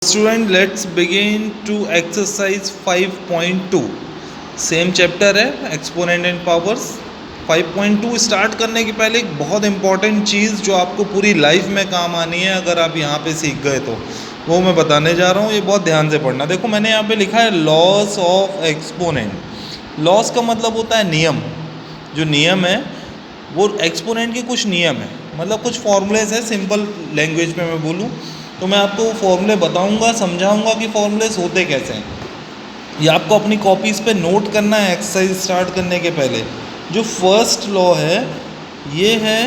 Student let's begin to exercise 5.2 same chapter है exponent and powers. 5.2 start करने के पहले एक बहुत इंपॉर्टेंट चीज़ जो आपको पूरी लाइफ में काम आनी है अगर आप यहाँ पे सीख गए तो वो मैं बताने जा रहा हूँ। ये बहुत ध्यान से पढ़ना। देखो मैंने यहाँ पे लिखा है लॉस ऑफ एक्सपोनेंट। लॉस का मतलब होता है नियम। जो नियम है वो एक्सपोनेंट के कुछ नियम है, मतलब कुछ फॉर्मूलेज है। सिंपल लैंग्वेज में मैं बोलूँ तो मैं आपको वो फॉर्मूले बताऊंगा, समझाऊंगा कि फॉर्मूलेज होते कैसे हैं। ये आपको अपनी कॉपीज़ पे नोट करना है एक्सरसाइज स्टार्ट करने के पहले। जो फर्स्ट लॉ है ये है,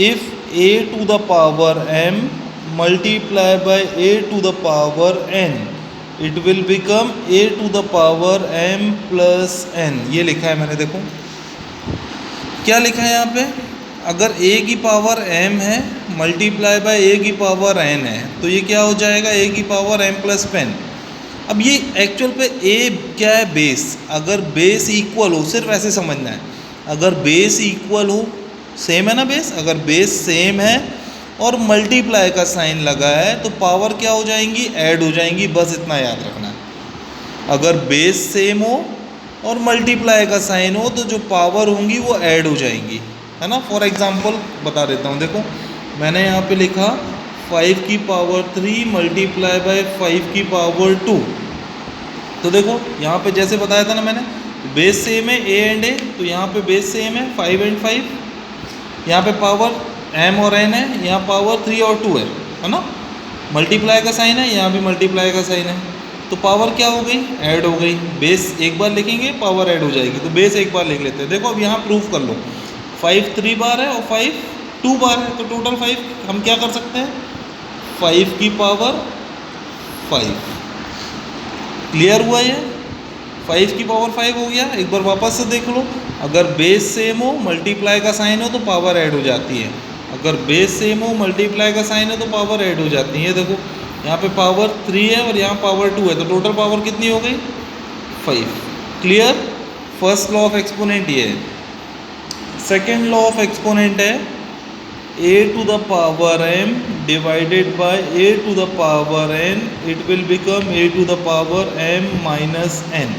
if A to the power m multiply by A to the power n it will become A to the power m plus n। ये लिखा है मैंने, देखो क्या लिखा है यहाँ पे। अगर a की पावर m है मल्टीप्लाई बाय a की पावर n है तो ये क्या हो जाएगा, a की पावर m प्लस n। अब ये एक्चुअल पे a क्या है, बेस। अगर बेस इक्वल हो, सिर्फ ऐसे समझना है, अगर बेस इक्वल हो, सेम है ना बेस, अगर बेस सेम है और मल्टीप्लाई का साइन लगा है तो पावर क्या हो जाएंगी, ऐड हो जाएंगी। बस इतना याद रखना है। अगर बेस सेम हो और मल्टीप्लाई का साइन हो तो जो पावर होंगी वो ऐड हो जाएंगी, है ना। फॉर एग्जांपल बता देता हूँ। देखो मैंने यहाँ पे लिखा 5 की पावर 3 मल्टीप्लाई बाय 5 की पावर 2। तो देखो यहाँ पे जैसे बताया था ना मैंने, बेस सेम है a एंड a, तो यहाँ पे बेस सेम है 5 एंड 5। यहाँ पे पावर m और n है, यहाँ पावर 3 और 2 है ना। मल्टीप्लाई का साइन है, यहाँ भी मल्टीप्लाई का साइन है, तो पावर क्या हो गई, ऐड हो गई। बेस एक बार लिखेंगे पावर ऐड हो जाएगी, तो बेस एक बार लिख लेते हैं। देखो अब यहाँ प्रूफ कर लो, 5 3 बार है और 5 2 बार है, तो टोटल 5 हम क्या कर सकते हैं, 5 की पावर 5। क्लियर हुआ ये, 5 की पावर 5 हो गया। एक बार वापस से देख लो, अगर बेस सेम हो मल्टीप्लाई का साइन हो तो पावर ऐड हो जाती है। अगर बेस सेम हो मल्टीप्लाई का साइन है तो पावर ऐड हो जाती है। देखो यहाँ पे पावर 3 है और यहाँ पावर 2 है, तो टोटल पावर कितनी हो गई, 5। Clear. First law of exponent ये है। सेकेंड लॉ ऑफ एक्सपोनेंट है a to the power m divided by a to the power n it will become a to the power m minus n।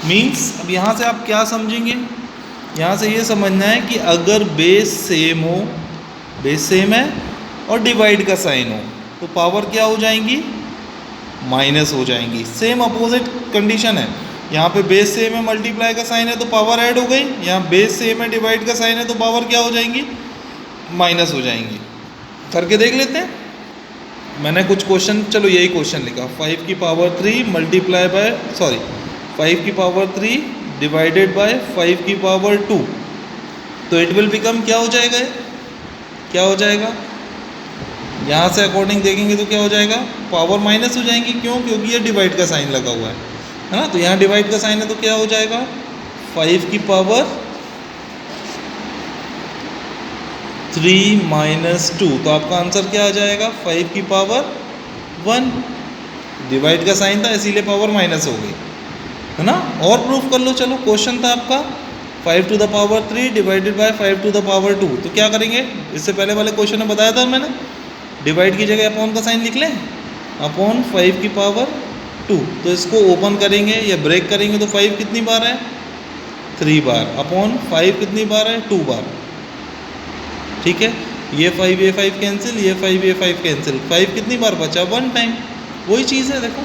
Means अब यहाँ से आप क्या समझेंगे, यहाँ से ये समझना है कि अगर बेस सेम हो, बेस सेम है और डिवाइड का साइन हो तो पावर क्या हो जाएंगी, माइनस हो जाएंगी। सेम अपोजिट कंडीशन है, यहाँ पे बेस सेम है मल्टीप्लाई का साइन है तो पावर ऐड हो गई, यहाँ बेस सेम है डिवाइड का साइन है तो पावर क्या हो जाएंगी, माइनस हो जाएंगी। करके देख लेते हैं। मैंने कुछ क्वेश्चन, चलो यही क्वेश्चन लिखा, 5 की पावर 3 मल्टीप्लाई बाय 5 की पावर 3 डिवाइडेड बाय 5 की पावर 2, तो इट विल बिकम क्या हो जाएगा, क्या हो जाएगा, यहाँ से अकॉर्डिंग देखेंगे तो क्या हो जाएगा, पावर माइनस हो जाएंगी। क्यों, क्योंकि ये डिवाइड का साइन लगा हुआ है ना। तो यहाँ डिवाइड का साइन है तो क्या हो जाएगा, 5 की पावर 3 माइनस 2, तो आपका आंसर क्या आ जाएगा, 5 की पावर 1। डिवाइड का साइन था इसीलिए पावर माइनस हो गई, है ना। और प्रूफ कर लो। चलो क्वेश्चन था आपका 5 to the power 3 divided by 5 to the power 2, तो क्या करेंगे, इससे पहले वाले क्वेश्चन में बताया था मैंने, डिवाइड की जगह अपॉन का साइन लिख लें, अपॉन 5 की पावर 2। तो इसको ओपन करेंगे या ब्रेक करेंगे तो 5 कितनी बार है, 3 बार, अपॉन 5 कितनी बार है, 2 बार। ठीक है, ये 5 कैंसिल, ये 5 कैंसिल, 5 कितनी बार बचा, 1 टाइम। वही चीज़ है देखो,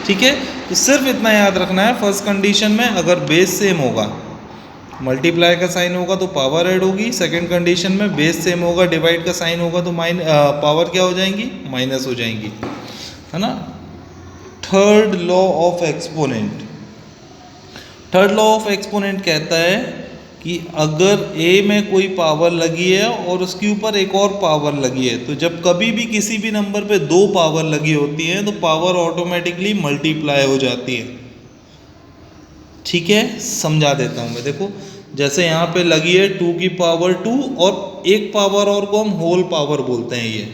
ठीक है। तो सिर्फ इतना याद रखना है, फर्स्ट कंडीशन में अगर बेस सेम होगा मल्टीप्लाई का साइन होगा तो पावर ऐड होगी। सेकंड कंडीशन में बेस सेम होगा डिवाइड का साइन होगा तो पावर क्या हो जाएंगी, माइनस हो जाएंगी, है ना। Third law of exponent, third law of exponent कहता है कि अगर a में कोई पावर लगी है और उसके ऊपर एक और पावर लगी है, तो जब कभी भी किसी भी नंबर पे 2 पावर लगी होती हैं तो पावर ऑटोमेटिकली मल्टीप्लाई हो जाती है। ठीक है, समझा देता हूँ मैं। देखो जैसे यहाँ पे लगी है 2 की पावर 2 और एक पावर और को हम होल पावर बोलते हैं। ये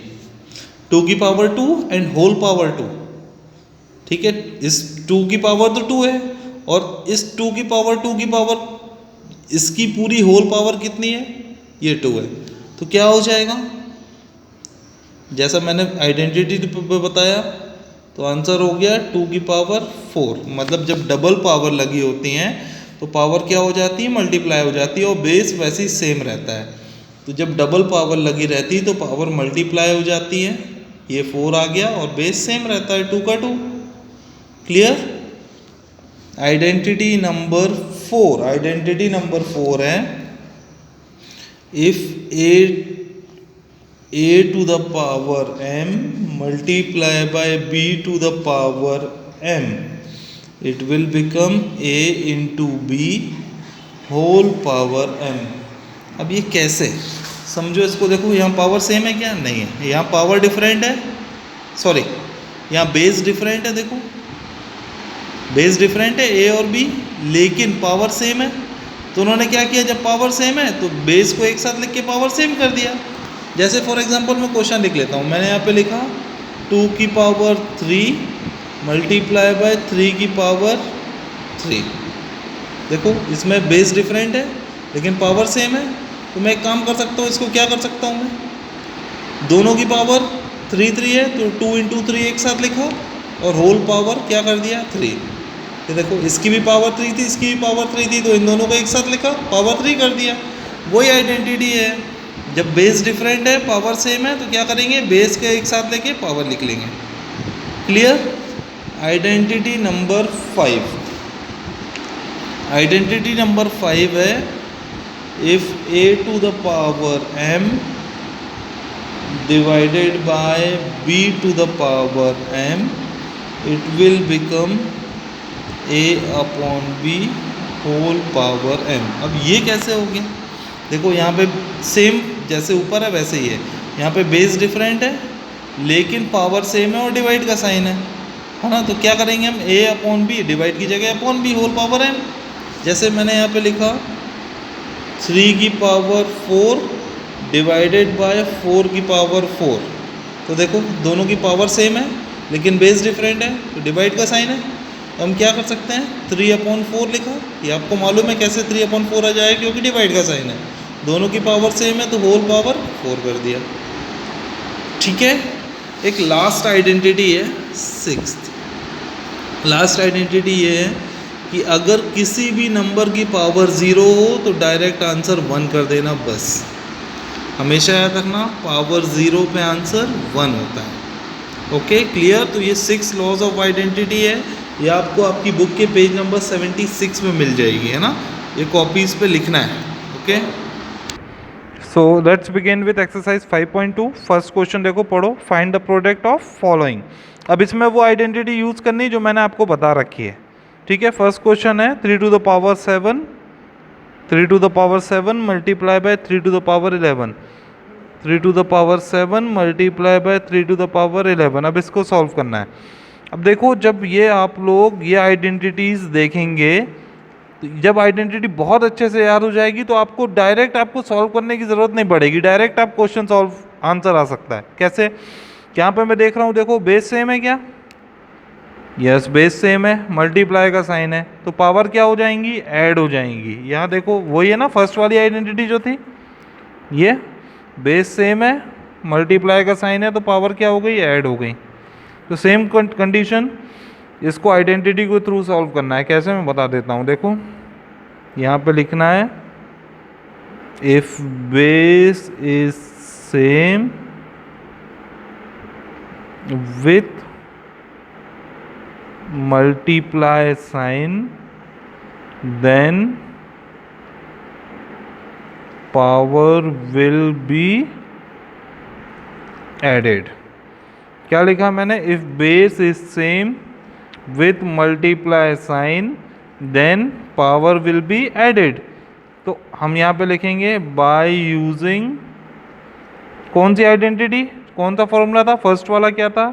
2 की पावर 2 एंड होल पावर 2, ठीक है। इस 2 की पावर तो 2 है और इस 2 की पावर 2 की पावर, इसकी पूरी होल पावर कितनी है, ये 2 है, तो क्या हो जाएगा, जैसा मैंने आइडेंटिटी पे बताया, तो आंसर हो गया 2 की पावर 4। मतलब जब डबल पावर लगी होती हैं तो पावर क्या हो जाती है, मल्टीप्लाई हो जाती है, और बेस वैसे ही सेम रहता है। तो जब डबल पावर लगी रहती है तो पावर मल्टीप्लाई हो जाती है, ये 4 आ गया, और बेस सेम रहता है 2 का 2। क्लियर। आइडेंटिटी नंबर 4 है, if a to the power m multiply by b to the power m, it will become a into b whole power m। अब ये कैसे समझो इसको, देखो यहाँ पावर सेम है क्या, नहीं है, यहाँ पावर डिफरेंट है, सॉरी यहाँ बेस डिफरेंट है। देखो बेस डिफरेंट है a और b, लेकिन पावर सेम है। तो उन्होंने क्या किया, जब पावर सेम है तो बेस को एक साथ लिख के पावर सेम कर दिया। जैसे फॉर एग्जांपल मैं क्वेश्चन लिख लेता हूँ, मैंने यहाँ पे लिखा 2 की पावर 3 मल्टीप्लाई बाय 3 की पावर 3। देखो इसमें बेस डिफरेंट है लेकिन पावर सेम है, तो मैं एक काम कर सकता हूँ, इसको क्या कर सकता हूँ मैं, दोनों की पावर 3 3 है तो 2 इंटू 3 एक साथ लिखा, और होल पावर क्या कर दिया 3। तो देखो इसकी भी पावर 3 थी, इसकी भी पावर 3 थी, तो इन दोनों को एक साथ लिखा, पावर 3 कर दिया। वही आइडेंटिटी है, जब बेस डिफरेंट है पावर सेम है तो क्या करेंगे, बेस के एक साथ लेके पावर लिख लेंगे। Clear. Identity number 5, identity number 5 है, if a to the power m divided by b to the power m, it will become a upon b whole power m। अब ये कैसे हो गया, देखो यहाँ पे सेम जैसे ऊपर है वैसे ही है, यहाँ पे बेस डिफरेंट है लेकिन पावर सेम है और डिवाइड का साइन है ना। तो क्या करेंगे हम, a अपॉन बी, डिवाइड की जगह upon B whole power m। जैसे मैंने यहाँ पे लिखा 3 की पावर 4 डिवाइडेड बाय 4 की पावर 4, तो देखो दोनों की पावर सेम है लेकिन बेस डिफरेंट है, तो डिवाइड का साइन है। तो हम क्या कर सकते हैं, 3 अपॉन 4 लिखा, ये आपको मालूम है कैसे 3 अपॉन 4 आ जाएगा, क्योंकि डिवाइड का साइन है, दोनों की पावर सेम है तो होल पावर 4 कर दिया। ठीक है। एक लास्ट आइडेंटिटी है 6th, लास्ट आइडेंटिटी ये है कि अगर किसी भी नंबर की पावर 0 हो तो डायरेक्ट आंसर 1 कर देना बस। हमेशा याद रखना पावर 0 पे आंसर 1 होता है। Okay clear. तो ये 6 लॉज ऑफ आइडेंटिटी है, ये आपको आपकी बुक के पेज नंबर 76 में मिल जाएगी, है ना, ये कॉपीज़ पे लिखना है। Okay so let's begin with exercise 5.2। First question देखो, पढ़ो, find the product of following. अब इसमें वो आइडेंटिटी यूज़ करनी जो मैंने आपको बता रखी है। ठीक है। फर्स्ट क्वेश्चन है 3 to the power 7, 3 to the power 7 multiply by 3 to the power 11, 3 to the power 7 multiply by 3 to the power 11। अब इसको सॉल्व करना है। अब देखो जब ये आप लोग ये आइडेंटिटीज़ देखेंगे, जब आइडेंटिटी बहुत अच्छे से याद हो जाएगी तो आपको डायरेक्ट आपको सॉल्व करने की ज़रूरत नहीं पड़ेगी, डायरेक्ट आप क्वेश्चन सॉल्व आंसर आ सकता है। कैसे, यहाँ पे मैं देख रहा हूँ, देखो बेस सेम है क्या, यस बेस सेम है, मल्टीप्लाई का साइन है, तो पावर क्या हो जाएंगी, ऐड हो जाएंगी। यहाँ देखो वही है ना फर्स्ट वाली आइडेंटिटी जो थी, ये बेस सेम है, मल्टीप्लाई का साइन है, तो पावर क्या हो गई, ऐड हो गई। तो सेम कंडीशन, इसको आइडेंटिटी को थ्रू सॉल्व करना है। कैसे, मैं बता देता हूँ। देखो यहाँ पे लिखना है if base is same with multiply sign then power will be added. क्या लिखा मैंने, if base is same with multiply sign then power will be added. तो हम यहाँ पे लिखेंगे बाय यूजिंग कौन सी आइडेंटिटी, कौन सा फॉर्मूला था, फर्स्ट वाला क्या था,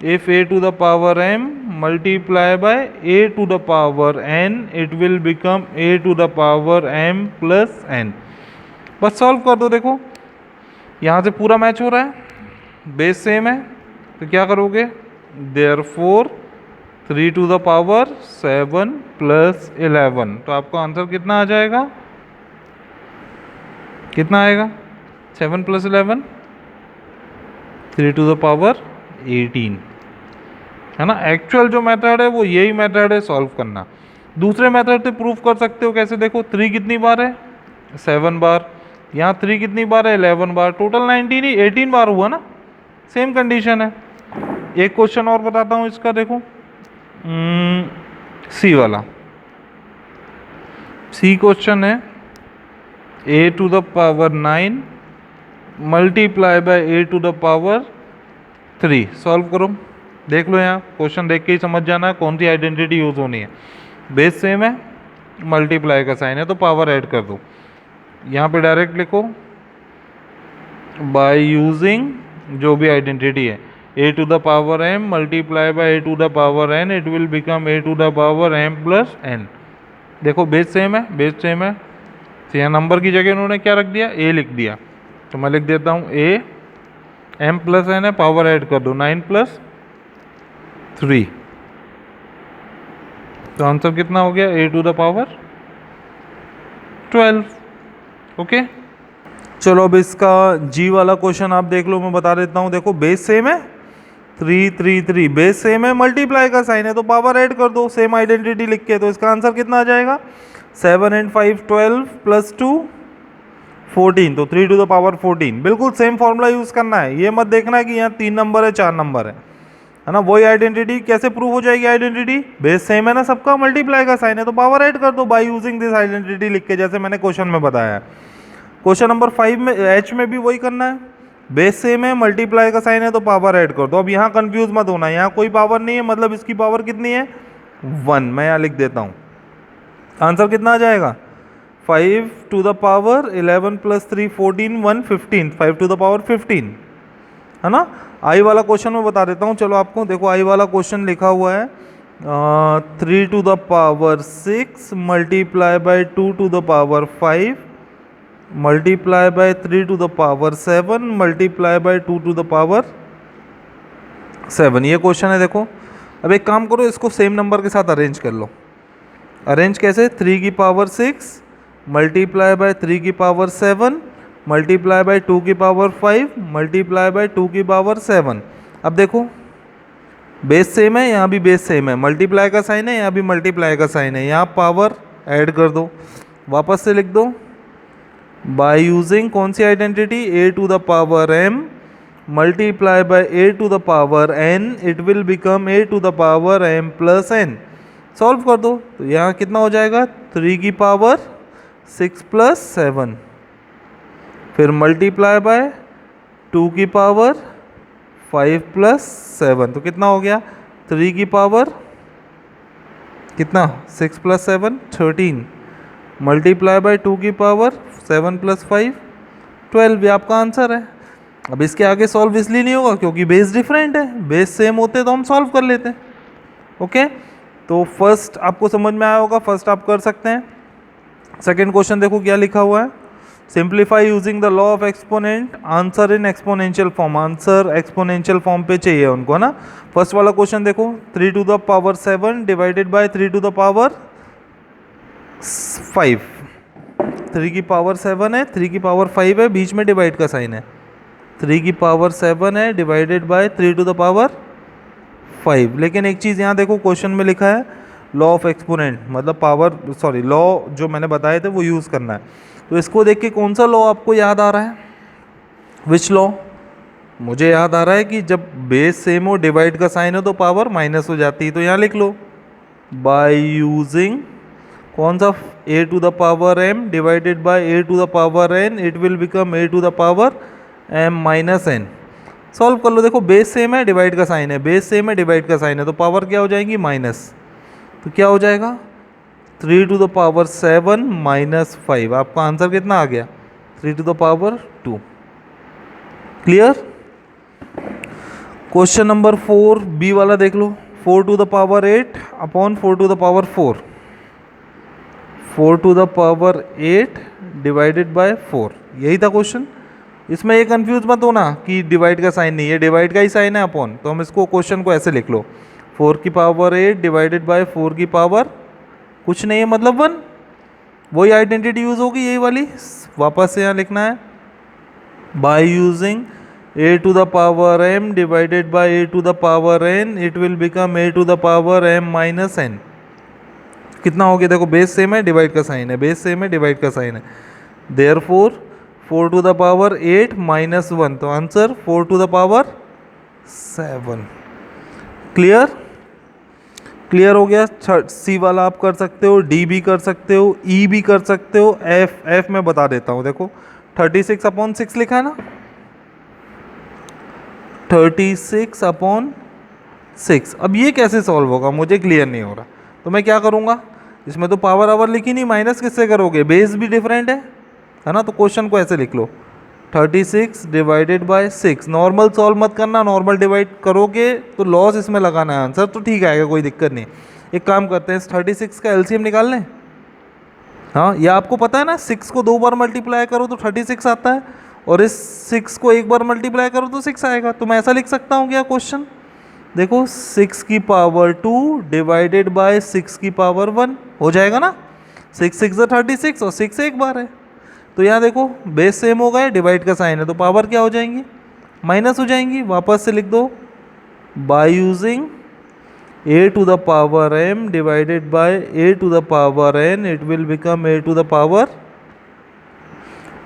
if a to the power m multiply by a to the power n it will become a to the power m plus n। बस सॉल्व कर दो। देखो यहाँ से पूरा मैच हो रहा है, बेस सेम है, तो क्या करोगे, therefore 3 to the power 7 plus 11, तो आपका आंसर कितना आ जाएगा, कितना आएगा, 7 plus 11, 3 टू द पावर 18, है ना। एक्चुअल जो मेथड है वो यही मेथड है सॉल्व करना। दूसरे मेथड से प्रूफ कर सकते हो कैसे, देखो 3 कितनी बार है 7 बार, यहाँ 3 कितनी बार है 11 बार, टोटल 19 ही 18 बार हुआ ना, सेम कंडीशन है। एक क्वेश्चन और बताता हूँ इसका, देखो सी वाला। सी क्वेश्चन है a to the power 9 multiply by a to the power 3। Solve करो, देख लो, यहाँ क्वेश्चन देख के ही समझ जाना है कौन सी आइडेंटिटी यूज होनी है। बेस सेम है, मल्टीप्लाई का साइन है तो पावर ऐड कर दो। यहाँ पे डायरेक्ट लिखो बाय यूजिंग जो भी आइडेंटिटी है, a to the power m multiply by a to the power n, it will become a to the power m plus n। देखो बेस सेम है, बेस सेम है, तो यहाँ नंबर की जगह उन्होंने क्या रख दिया, a लिख दिया, तो मैं लिख देता हूँ a, m प्लस n है, पावर ऐड कर दो 9 प्लस 3, तो आंसर कितना हो गया a to the power 12। Okay, चलो अब इसका जी वाला क्वेश्चन आप देख लो, मैं बता देता हूँ। देखो बेस सेम है 3 3 3, बेस सेम है, मल्टीप्लाई का साइन है तो पावर ऐड कर दो सेम आइडेंटिटी लिख के, तो इसका आंसर कितना आ जाएगा 7 and 5 12 प्लस 2 14, तो 3 टू द पावर 14। बिल्कुल सेम फॉर्मूला यूज करना है, ये मत देखना है कि यहाँ 3 नंबर है 4 नंबर है ना। वही आइडेंटिटी कैसे प्रूव हो जाएगी, आइडेंटिटी बेस सेम है ना सबका, मल्टीप्लाई का साइन है तो पावर ऐड कर दो बाय यूजिंग दिस आइडेंटिटी लिख के, जैसे मैंने क्वेश्चन में बताया है। क्वेश्चन नंबर 5 में एच में भी वही करना है, बेस सेम है, मल्टीप्लाई का साइन है तो पावर ऐड कर दो। अब यहाँ कंफ्यूज मत होना, यहाँ कोई पावर नहीं है, मतलब इसकी पावर कितनी है 1, मैं यहाँ लिख देता हूँ। आंसर कितना आ जाएगा 5 to the power 11 plus 3 14 1 15, 5 to the power 15, है ना। आई वाला क्वेश्चन मैं बता देता हूँ, चलो आपको, देखो आई वाला क्वेश्चन लिखा हुआ है 3 to the power 6 multiply by 2 to the power 5 multiply by 3 to the power 7 multiply by 2 to the power 7, ये क्वेश्चन है। देखो अब एक काम करो, इसको सेम नंबर के साथ अरेंज कर लो। अरेंज कैसे, 3 की पावर 6 मल्टीप्लाई बाय 3 की पावर 7 मल्टीप्लाई बाय 2 की पावर 5 मल्टीप्लाई बाय 2 की पावर 7। अब देखो बेस सेम है, यहाँ भी बेस सेम है, मल्टीप्लाई का साइन है, यहाँ भी मल्टीप्लाई का साइन है, यहाँ पावर ऐड कर दो, वापस से लिख दो बाय यूजिंग कौन सी identity, a to the power m multiply by a to the power n, it will become a to the power m plus n। Solve कर दो, तो यहाँ कितना हो जाएगा 3 की पावर 6 प्लस 7, फिर मल्टीप्लाई बाय 2 की पावर 5 प्लस 7, तो कितना हो गया 3 की पावर कितना 6 प्लस 7 13, मल्टीप्लाई बाय 2 की पावर 7 प्लस 5 12, ये आपका आंसर है। अब इसके आगे सॉल्व इसलिए नहीं होगा क्योंकि बेस डिफरेंट है, बेस सेम होते तो हम सॉल्व कर लेते। ओके, तो फर्स्ट आपको समझ में आया होगा, फर्स्ट आप कर सकते हैं। सेकेंड क्वेश्चन देखो क्या लिखा हुआ है, simplify using the law of exponent, answer in exponential form, answer exponential form पे चाहिए उनको, है ना। फर्स्ट वाला क्वेश्चन देखो 3 to the power 7 divided by 3 to the power 5, 3 की पावर 7 है, 3 की पावर 5 है, बीच में डिवाइड का साइन है, 3 की पावर 7 है divided by 3 to the power 5। लेकिन एक चीज़ यहाँ देखो क्वेश्चन में लिखा है लॉ ऑफ एक्सपोनेंट, मतलब पावर सॉरी लॉ जो मैंने बताए थे वो यूज़ करना है। तो इसको देख के कौन सा लॉ आपको याद आ रहा है, विच लॉ? मुझे याद आ रहा है कि जब बेस सेम हो डिवाइड का साइन हो तो पावर माइनस हो जाती है, तो यहाँ लिख लो बाय यूजिंग कौन सा a to the power m divided by a to the power n, it will become a to the power m minus n। Solve कर लो, देखो बेस सेम है डिवाइड का साइन है, बेस सेम है divide का साइन है, तो पावर क्या हो जाएगी माइनस, तो क्या हो जाएगा 3 टू द पावर 7 माइनस 5। आपका आंसर कितना आ गया 3 to the power 2। Clear? Question number 4 B वाला देख लो, 4 to the power 8 upon 4 to the power 4, 4 to the power 8 divided by 4, यही था क्वेश्चन। इसमें ये कंफ्यूज मत होना कि डिवाइड का साइन नहीं है, डिवाइड का ही साइन है अपॉन, तो हम इसको क्वेश्चन को ऐसे लिख लो 4 की पावर 8 डिवाइडेड बाय 4 की पावर कुछ नहीं है मतलब 1, वही आइडेंटिटी यूज होगी यही वाली, वापस से यहाँ लिखना है by using a to the power m divided by a to the power n, it will become a to the power m minus n. कितना हो गया? देखो बेस सेम है, डिवाइड का साइन है, बेस सेम है, डिवाइड का sign है, therefore 4 to the power 8 minus 1, तो answer 4 to the power 7. Clear? Clear हो गया? सी वाला आप कर सकते हो, डी भी कर सकते हो, ई भी कर सकते हो, एफ में बता देता हूँ. देखो 36/6 लिखा है ना, 36/6. अब ये कैसे सॉल्व होगा मुझे क्लियर नहीं हो रहा, तो मैं क्या करूँगा, इसमें तो पावर आवर लिखी नहीं, माइनस किससे करोगे, बेस भी डिफरेंट है ना, तो क्वेश्चन को ऐसे लिख लो 36 डिवाइडेड बाय 6. नॉर्मल सॉल्व मत करना, नॉर्मल डिवाइड करोगे तो लॉस इसमें लगाना है, आंसर तो ठीक आएगा, कोई दिक्कत नहीं. एक काम करते हैं, इस 36 का एलसीएम निकाल लें. हाँ, ये आपको पता है ना, 6 को 2 बार मल्टीप्लाई करो तो 36 आता है, और इस 6 को 1 बार मल्टीप्लाई करो तो 6 आएगा. तो मैं ऐसा लिख सकता हूँ क्या क्वेश्चन, देखो 6 की पावर 2 डिवाइडेड बाय 6 की पावर 1 हो जाएगा ना. 6 6 36 और 6 एक बार है, तो यहाँ देखो बेस सेम हो गए, डिवाइड का साइन है, तो पावर क्या हो जाएंगी, माइनस हो जाएंगी. वापस से लिख दो, by using a to the power m divided by a to the power n, it will become a to the power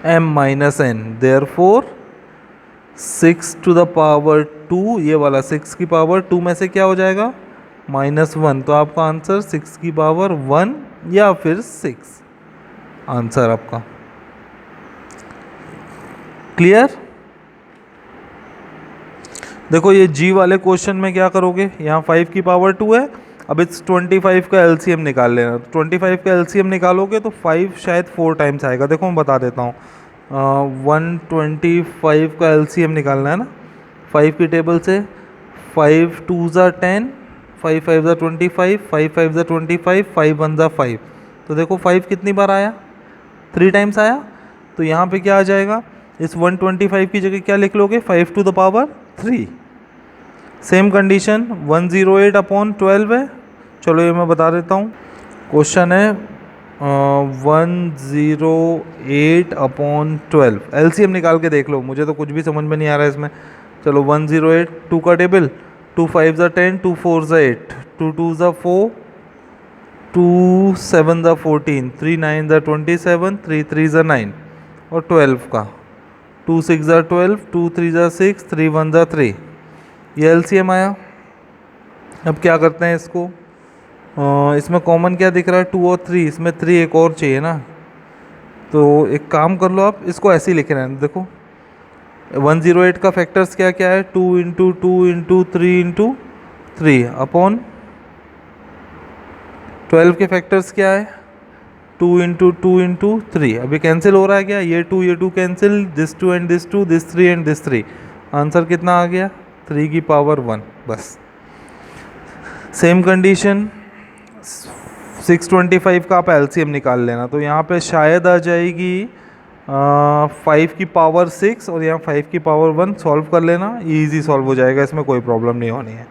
m minus n. Therefore 6 to the power 2, ये वाला 6 की पावर 2 में से क्या हो जाएगा, -1. तो आपका आंसर 6 की पावर 1 या फिर 6 आंसर आपका. क्लियर? देखो ये जी वाले क्वेश्चन में क्या करोगे, यहाँ 5 की पावर 2 है, अब इस 25 का एलसीएम निकाल लेना. तो 25 का एलसीएम निकालोगे तो 5 शायद 4 टाइम्स आएगा. देखो मैं बता देता हूँ, 125 का एलसीएम निकालना है ना, 5 की टेबल से 5 2 ज़ा 10, 5 5 ज़ा 25, 5 5 ज़ा 25, 5 1 ज़ा 5. तो देखो 5 कितनी बार आया, 3 टाइम्स आया. तो यहाँ पे क्या आ जाएगा, इस 125 की जगह क्या लिख लोगे, 5 to the power 3. Same condition 108/12 है. चलो ये मैं बता देता हूँ, क्वेश्चन है 108/12. एलसीएम निकाल के देख लो, मुझे तो कुछ भी समझ में नहीं आ रहा है इसमें. चलो 108, 2 का टेबल, 2 5 ज़ा 10, 2 4 ज़ा 8, 2 2 ज़ा 4, 2 7 ज़ा 14, 3 9 ज़ा 27, 3 3 ज़ा 9, और 12 का 2 6 ज़ा 12, 2 3 ज़ा 6, 3 1 ज़ा 3. ये एलसीएम आया. अब क्या करते हैं इसको, इसमें कॉमन क्या दिख रहा है, 2 और 3, इसमें 3 एक और चाहिए ना, तो एक काम कर लो आप, इसको ऐसे ही लिख रहे हैं. देखो 108 का फैक्टर्स क्या क्या है, 2 × 2 × 3 × 3 अपॉन 12 के फैक्टर्स क्या है, 2 × 2 × 3. अभी कैंसिल हो रहा है क्या, ये 2 cancel, this 2 and this 2, this 3 and this 3. Answer कितना आ गया, 3 की पावर 1. बस सेम कंडीशन 625 का आप एलसीएम निकाल लेना. तो यहाँ पे शायद आ जाएगी 5 की पावर 6 और यहाँ 5 की पावर 1. सॉल्व कर लेना, इजी सॉल्व हो जाएगा, इसमें कोई प्रॉब्लम नहीं होनी है.